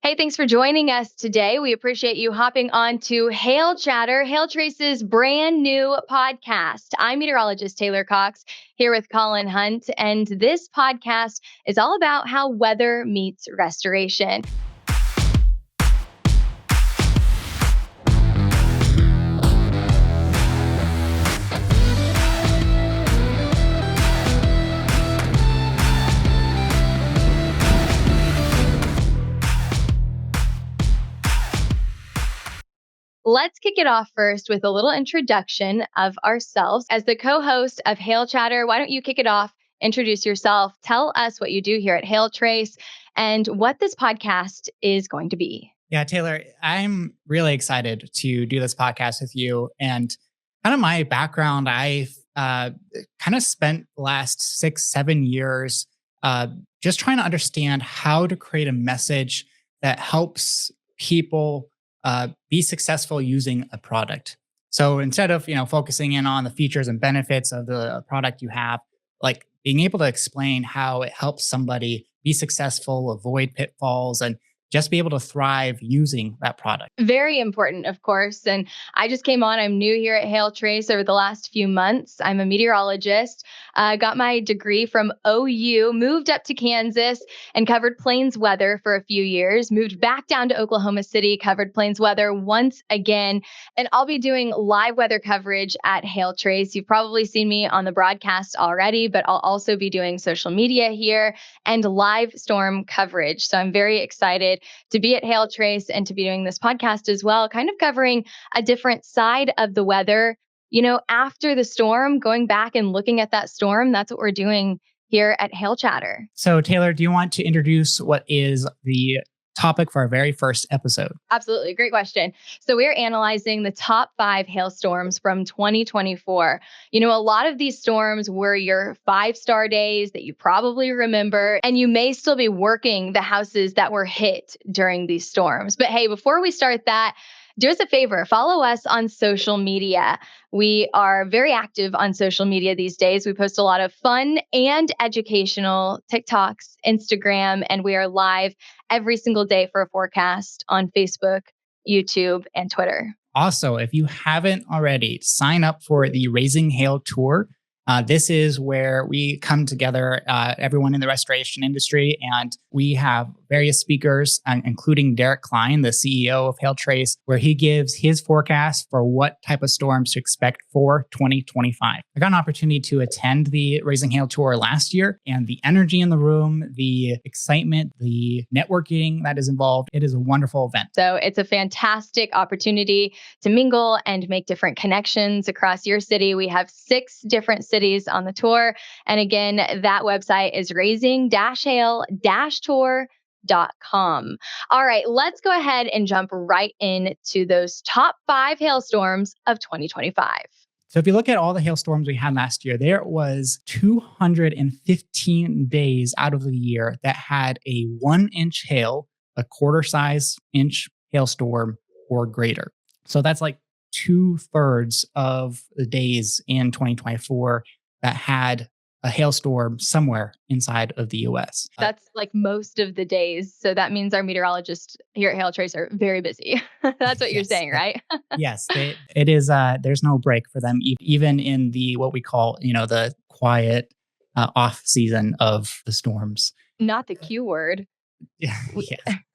Hey, thanks for joining us today. We appreciate you hopping on to HailChatter, HailTrace's brand new podcast. I'm meteorologist Taylor Cox here with Collin Hunt, and this podcast is all about how weather meets restoration. Let's kick it off first with a little introduction of ourselves. As the co-host of HailChatter, why don't you kick it off, introduce yourself, tell us what you do here at HailTrace and what this podcast is going to be. Yeah, Taylor, I'm really excited to do this podcast with you. And kind of my background, I've kind of spent the last 6, 7 years just trying to understand how to create a message that helps people be successful using a product. So instead of focusing in on the features and benefits of the product you have, like being able to explain how it helps somebody be successful, avoid pitfalls, and just be able to thrive using that product. Very important, of course. And I just came on. I'm new here at HailTrace over the last few months. I'm a meteorologist. Got my degree from OU, moved up to Kansas and covered plains weather for a few years, moved back down to Oklahoma City, covered plains weather once again. And I'll be doing live weather coverage at HailTrace. You've probably seen me on the broadcast already, but I'll also be doing social media here and live storm coverage. So I'm very excited to be at HailTrace and to be doing this podcast as well, kind of covering a different side of the weather. After the storm, going back and looking at that storm, that's what we're doing here at HailChatter. So, Taylor, do you want to introduce what is the topic for our very first episode? Absolutely. Great question. So we're analyzing the top 5 hailstorms from 2024. A lot of these storms were your 5-star days that you probably remember, and you may still be working the houses that were hit during these storms. But hey, before we start that, do us a favor, follow us on social media. We are very active on social media these days. We post a lot of fun and educational TikToks, Instagram, and we are live every single day for a forecast on Facebook, YouTube, and Twitter. Also, if you haven't already, sign up for the Raising Hail Tour. This is where we come together, everyone in the restoration industry, and we have various speakers, including Derek Klein, the CEO of HailTrace, where he gives his forecast for what type of storms to expect for 2025. I got an opportunity to attend the Raising Hail Tour last year, and the energy in the room, the excitement, the networking that is involved, it is a wonderful event. So it's a fantastic opportunity to mingle and make different connections across your city. We have 6 different cities on the tour. And again, that website is raising-hail-tour.com. All right, let's go ahead and jump right into those top 5 hailstorms of 2025. So if you look at all the hailstorms we had last year, there was 215 days out of the year that had a 1-inch hail, a quarter-size inch hailstorm or greater. So that's like 2/3 of the days in 2024 that had a hailstorm somewhere inside of the US. That's like most of the days. So that means our meteorologists here at HailTrace are very busy. That's what you're saying, right? Yes, it is. There's no break for them, even in the what we call, the quiet off season of the storms. Not the Q word. Yeah.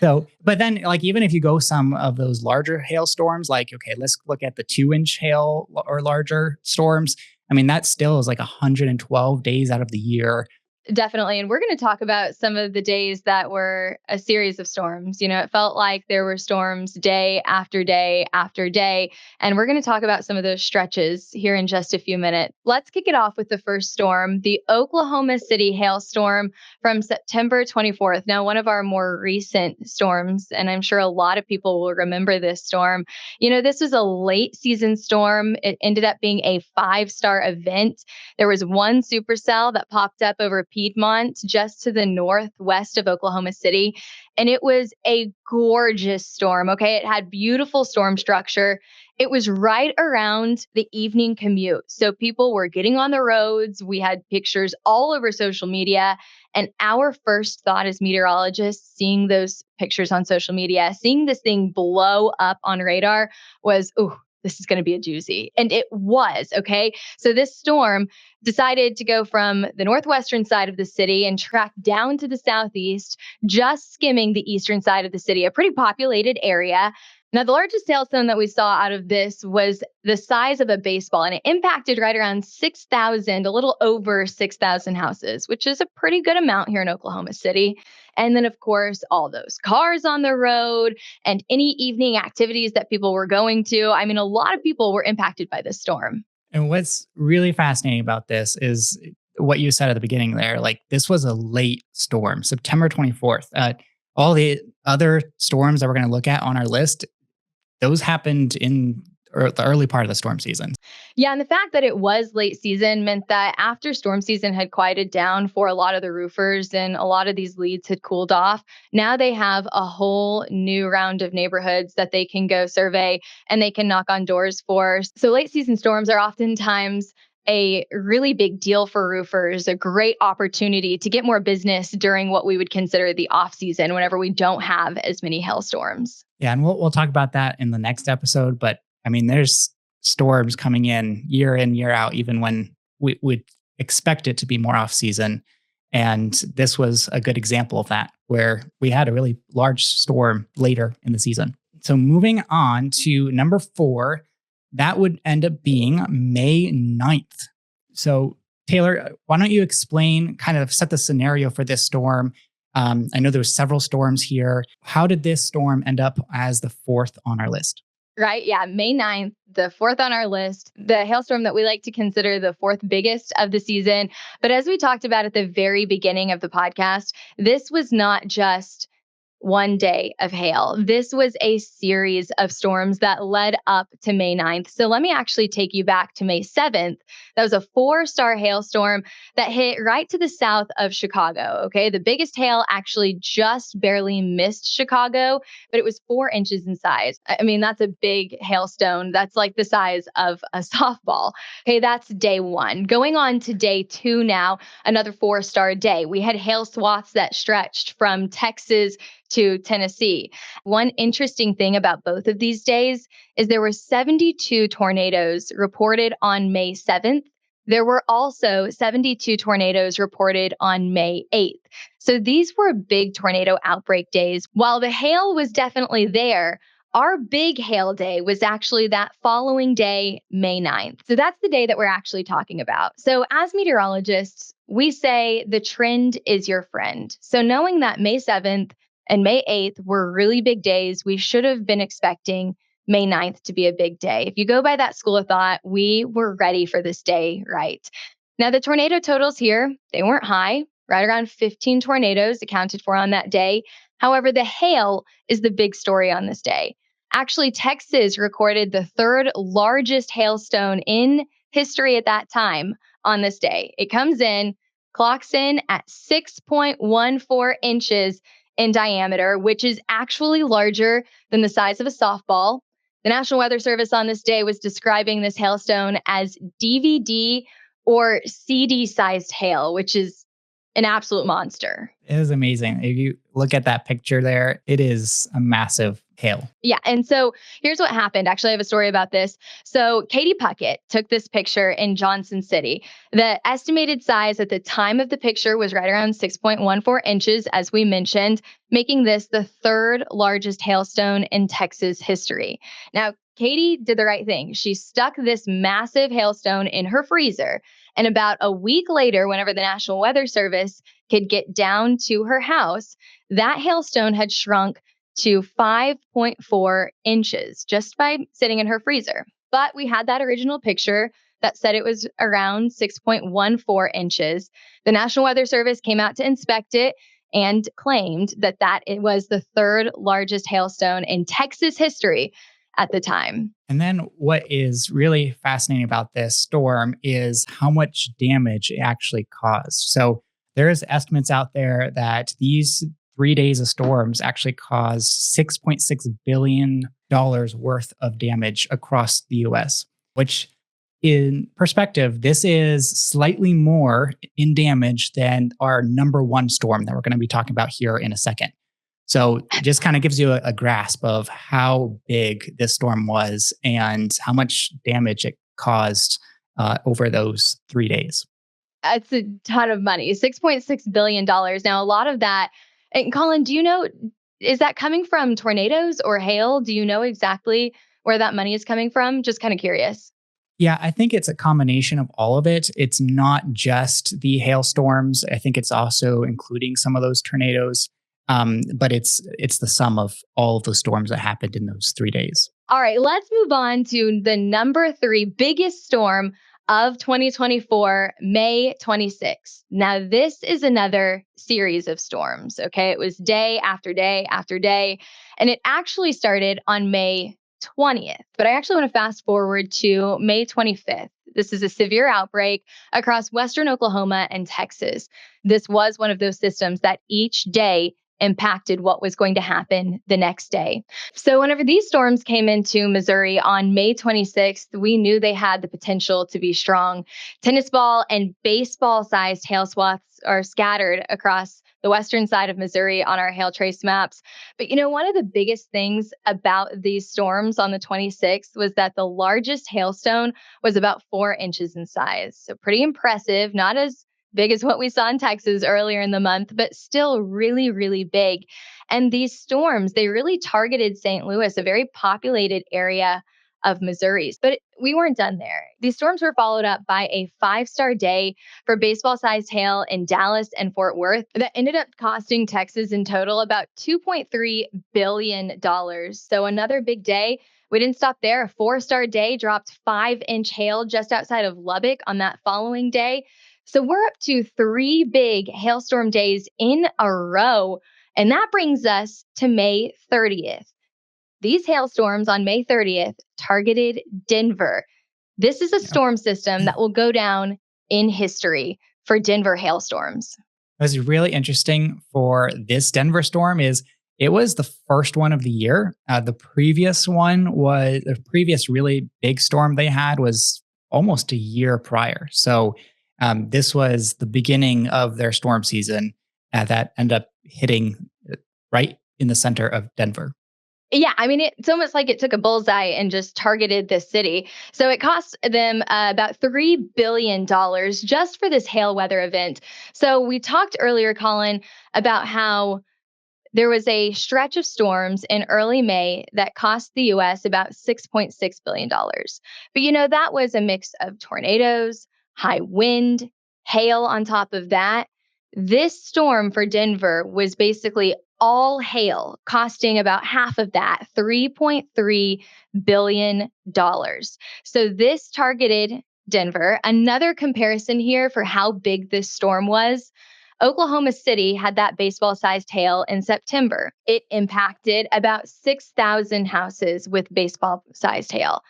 So, but then even if you go some of those larger hailstorms, okay, let's look at the 2-inch hail or larger storms. I mean, that still is like 112 days out of the year. Definitely. And we're going to talk about some of the days that were a series of storms. It felt like there were storms day after day after day. And we're going to talk about some of those stretches here in just a few minutes. Let's kick it off with the first storm, the Oklahoma City hailstorm from September 24th. Now, one of our more recent storms, and I'm sure a lot of people will remember this storm. This was a late season storm. It ended up being a 5-star event. There was one supercell that popped up over Piedmont, just to the northwest of Oklahoma City. And it was a gorgeous storm. Okay. It had beautiful storm structure. It was right around the evening commute. So people were getting on the roads. We had pictures all over social media. And our first thought as meteorologists, seeing those pictures on social media, seeing this thing blow up on radar was, oh, this is going to be a doozy. And it was, okay? So this storm decided to go from the northwestern side of the city and track down to the southeast, just skimming the eastern side of the city, a pretty populated area. Now, the largest hailstone that we saw out of this was the size of a baseball, and it impacted right around 6,000, a little over 6,000 houses, which is a pretty good amount here in Oklahoma City. And then, of course, all those cars on the road and any evening activities that people were going to. I mean, a lot of people were impacted by this storm. And what's really fascinating about this is what you said at the beginning there. Like, this was a late storm, September 24th. All the other storms that we're going to look at on our list, those happened in the early part of the storm season. Yeah, and the fact that it was late season meant that after storm season had quieted down for a lot of the roofers and a lot of these leads had cooled off, now they have a whole new round of neighborhoods that they can go survey and they can knock on doors for. So late season storms are oftentimes a really big deal for roofers, a great opportunity to get more business during what we would consider the off season whenever we don't have as many hailstorms. Yeah, and we'll talk about that in the next episode. But I mean, there's storms coming in, year out, even when we would expect it to be more off season. And this was a good example of that, where we had a really large storm later in the season. So moving on to number 4, that would end up being May 9th. So Taylor, why don't you explain, kind of set the scenario for this storm? I know there were several storms here. How did this storm end up as the 4th on our list? Right. Yeah. May 9th, the 4th on our list, the hailstorm that we like to consider the 4th biggest of the season. But as we talked about at the very beginning of the podcast, this was not just one day of hail. This was a series of storms that led up to May 9th. So let me actually take you back to May 7th. That was a 4-star hailstorm that hit right to the south of Chicago. Okay. The biggest hail actually just barely missed Chicago, but it was 4 inches in size. I mean, that's a big hailstone. That's like the size of a softball. Okay. That's day 1. Going on to day 2 now, another 4-star day. We had hail swaths that stretched from Texas to Tennessee. One interesting thing about both of these days is there were 72 tornadoes reported on May 7th. There were also 72 tornadoes reported on May 8th. So these were big tornado outbreak days. While the hail was definitely there, our big hail day was actually that following day, May 9th. So that's the day that we're actually talking about. So as meteorologists, we say the trend is your friend. So knowing that May 7th and May 8th were really big days, we should have been expecting May 9th to be a big day. If you go by that school of thought, we were ready for this day, right? Now, the tornado totals here, they weren't high, right around 15 tornadoes accounted for on that day. However, the hail is the big story on this day. Actually, Texas recorded the 3rd largest hailstone in history at that time on this day. It comes in, clocks in at 6.14 inches in diameter, which is actually larger than the size of a softball. The National Weather Service on this day was describing this hailstone as DVD or CD sized hail, which is an absolute monster. It is amazing. If you look at that picture there, it is a massive hail. Yeah. And so here's what happened. Actually, I have a story about this. So Katie Puckett took this picture in Johnson City. The estimated size at the time of the picture was right around 6.14 inches, as we mentioned, making this the 3rd largest hailstone in Texas history. Now, Katie did the right thing. She stuck this massive hailstone in her freezer. And about a week later, whenever the National Weather Service could get down to her house, that hailstone had shrunk to 5.4 inches just by sitting in her freezer. But we had that original picture that said it was around 6.14 inches. The National Weather Service came out to inspect it and claimed that it was the 3rd largest hailstone in Texas history at the time. And then what is really fascinating about this storm is how much damage it actually caused. So there's estimates out there that these 3 days of storms actually caused $6.6 billion worth of damage across the US, which in perspective, this is slightly more in damage than our number one storm that we're going to be talking about here in a second. So it just kind of gives you a grasp of how big this storm was and how much damage it caused over those 3 days. It's a ton of money, $6.6 billion. Now, a lot of that, and Collin, do you know, is that coming from tornadoes or hail? Do you know exactly where that money is coming from? Just kind of curious. Yeah, I think it's a combination of all of it. It's not just the hailstorms. I think it's also including some of those tornadoes. But it's the sum of all of the storms that happened in those 3 days. All right, let's move on to the number three biggest storm of 2024, May 26th. Now, this is another series of storms, okay? It was day after day after day, and it actually started on May 20th. But I actually want to fast forward to May 25th. This is a severe outbreak across western Oklahoma and Texas. This was one of those systems that each day impacted what was going to happen the next day. So whenever these storms came into Missouri on May 26th, we knew they had the potential to be strong. Tennis ball and baseball sized hail swaths are scattered across the western side of Missouri on our hail trace maps. But one of the biggest things about these storms on the 26th was that the largest hailstone was about 4 inches in size. So pretty impressive, not as big as what we saw in Texas earlier in the month, but still really, really big. And these storms, they really targeted St. Louis, a very populated area of Missouri. But we weren't done there. These storms were followed up by a 5-star day for baseball-sized hail in Dallas and Fort Worth that ended up costing Texas in total about $2.3 billion. So another big day. We didn't stop there. A 4-star day dropped 5-inch hail just outside of Lubbock on that following day. So we're up to 3 big hailstorm days in a row. And that brings us to May 30th. These hailstorms on May 30th targeted Denver. This is a Yeah. storm system that will go down in history for Denver hailstorms. What's really interesting for this Denver storm is it was the first one of the year. The previous really big storm they had was almost a year prior. So this was the beginning of their storm season that ended up hitting right in the center of Denver. Yeah, I mean, it's almost like it took a bullseye and just targeted this city. So it cost them about $3 billion just for this hail weather event. So we talked earlier, Collin, about how there was a stretch of storms in early May that cost the US about $6.6 billion. But that was a mix of tornadoes, high wind, hail on top of that. This storm for Denver was basically all hail, costing about half of that, $3.3 billion. So this targeted Denver. Another comparison here for how big this storm was. Oklahoma City had that baseball-sized hail in September. It impacted about 6,000 houses with baseball-sized hail.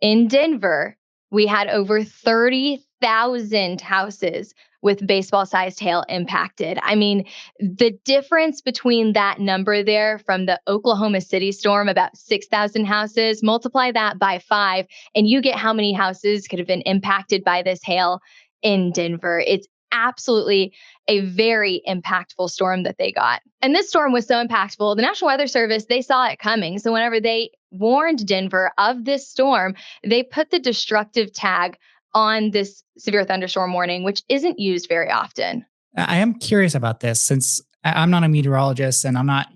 In Denver, we had over 30,000 houses with baseball-sized hail impacted. I mean, the difference between that number there from the Oklahoma City storm, about 6,000 houses, multiply that by 5, and you get how many houses could have been impacted by this hail in Denver. It's absolutely a very impactful storm that they got. And this storm was so impactful, the National Weather Service, they saw it coming. So whenever they warned Denver of this storm, they put the destructive tag on this severe thunderstorm warning, which isn't used very often. I am curious about this since I'm not a meteorologist and I'm not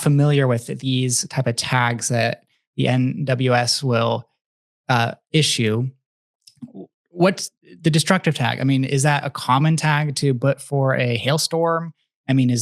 familiar with these type of tags that the NWS will issue. What's the destructive tag? I mean, is that a common tag to put for a hailstorm? I mean,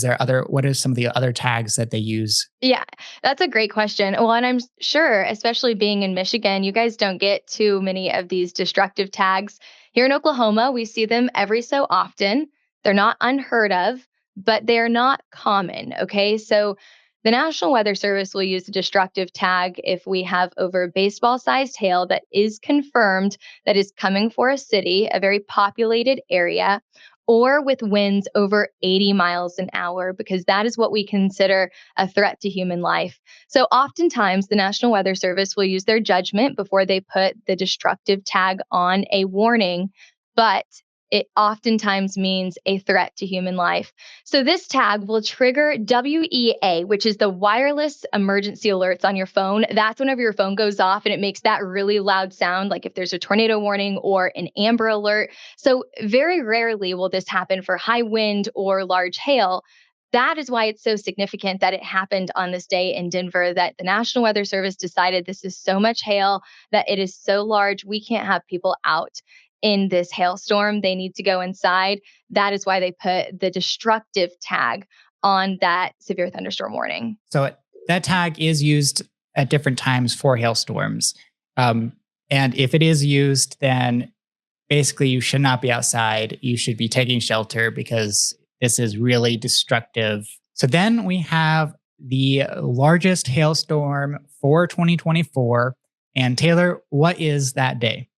what are some of the other tags that they use? Yeah, that's a great question. Well, and I'm sure, especially being in Michigan, you guys don't get too many of these destructive tags. Here in Oklahoma, we see them every so often. They're not unheard of, but they're not common. Okay. So the National Weather Service will use a destructive tag if we have over baseball sized hail that is confirmed that is coming for a city, a very populated area, or with winds over 80 miles an hour, because that is what we consider a threat to human life. So oftentimes the National Weather Service will use their judgment before they put the destructive tag on a warning, but it oftentimes means a threat to human life. So this tag will trigger WEA, which is the wireless emergency alerts on your phone. That's whenever your phone goes off and it makes that really loud sound, like if there's a tornado warning or an amber alert. So very rarely will this happen for high wind or large hail. That is why it's so significant that it happened on this day in Denver, that the National Weather Service decided this is so much hail, that it is so large, we can't have people out in this hailstorm. They need to go inside. That is why they put the destructive tag on that severe thunderstorm warning. So that tag is used at different times for hailstorms. And if it is used, then basically you should not be outside. You should be taking shelter because this is really destructive. So then we have the largest hailstorm for 2024. And Taylor, what is that day?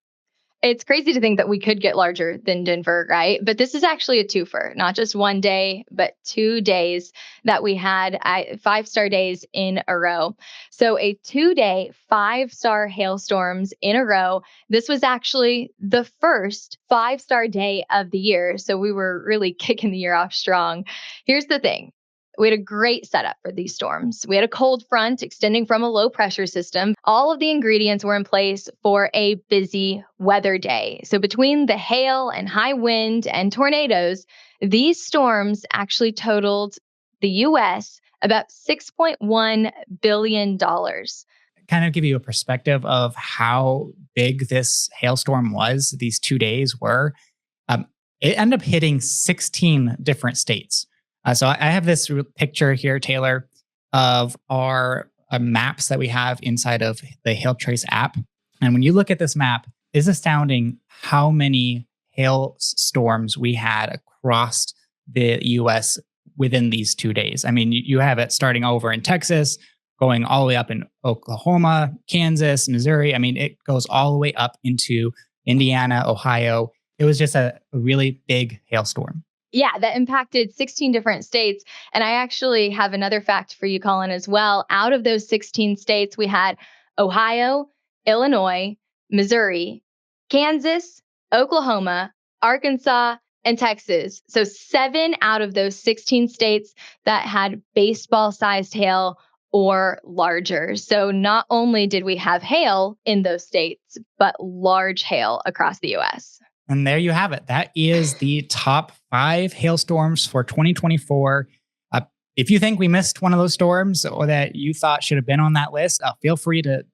It's crazy to think that we could get larger than Denver, right? But this is actually a twofer, not just one day, but 2 days that we had 5-star days in a row. So a 2-day, 5-star hailstorms in a row. This was actually the first 5-star day of the year. So we were really kicking the year off strong. Here's the thing. We had a great setup for these storms. We had a cold front extending from a low pressure system. All of the ingredients were in place for a busy weather day. So between the hail and high wind and tornadoes, these storms actually totaled the US about $6.1 billion. Kind of give you a perspective of how big this hailstorm was, these 2 days were. It ended up hitting 16 different states. So I have this picture here, Taylor, of our maps that we have inside of the HailTrace app. And when you look at this map, it's astounding how many hailstorms we had across the US within these 2 days. I mean, you have it starting over in Texas, going all the way up in Oklahoma, Kansas, Missouri. I mean, it goes all the way up into Indiana, Ohio. It was just a really big hailstorm. Yeah, that impacted 16 different states. And I actually have another fact for you, Collin, as well. Out of those 16 states, we had Ohio, Illinois, Missouri, Kansas, Oklahoma, Arkansas, and Texas. So 7 out of those 16 states that had baseball-sized hail or larger. So not only did we have hail in those states, but large hail across the US. And there you have it. That is the top 5 hailstorms for 2024. If you think we missed one of those storms or that you thought should have been on that list, feel free to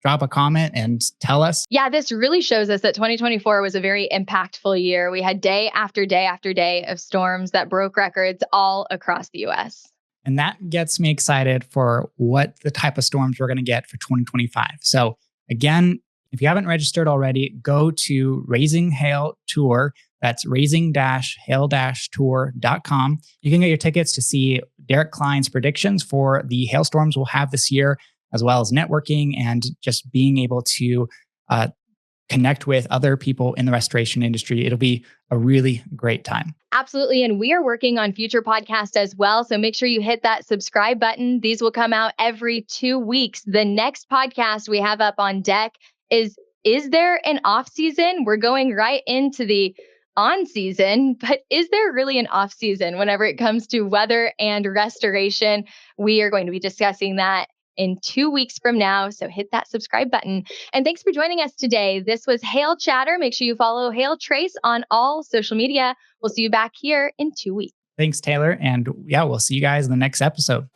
drop a comment and tell us. Yeah, this really shows us that 2024 was a very impactful year. We had day after day after day of storms that broke records all across the US. And that gets me excited for what the type of storms we're going to get for 2025. So again, if you haven't registered already, go to Raising Hail Tour. That's raising-hail-tour.com. You can get your tickets to see Derek Klein's predictions for the hailstorms we'll have this year, as well as networking and just being able to connect with other people in the restoration industry. It'll be a really great time. Absolutely. And we are working on future podcasts as well. So make sure you hit that subscribe button. These will come out every 2 weeks. The next podcast we have up on deck is there an off season? We're going right into the on season, but is there really an off season whenever it comes to weather and restoration? We are going to be discussing that in 2 weeks from now. So hit that subscribe button. And thanks for joining us today. This was HailChatter. Make sure you follow HailTrace on all social media. We'll see you back here in 2 weeks. Thanks, Taylor. And yeah, we'll see you guys in the next episode.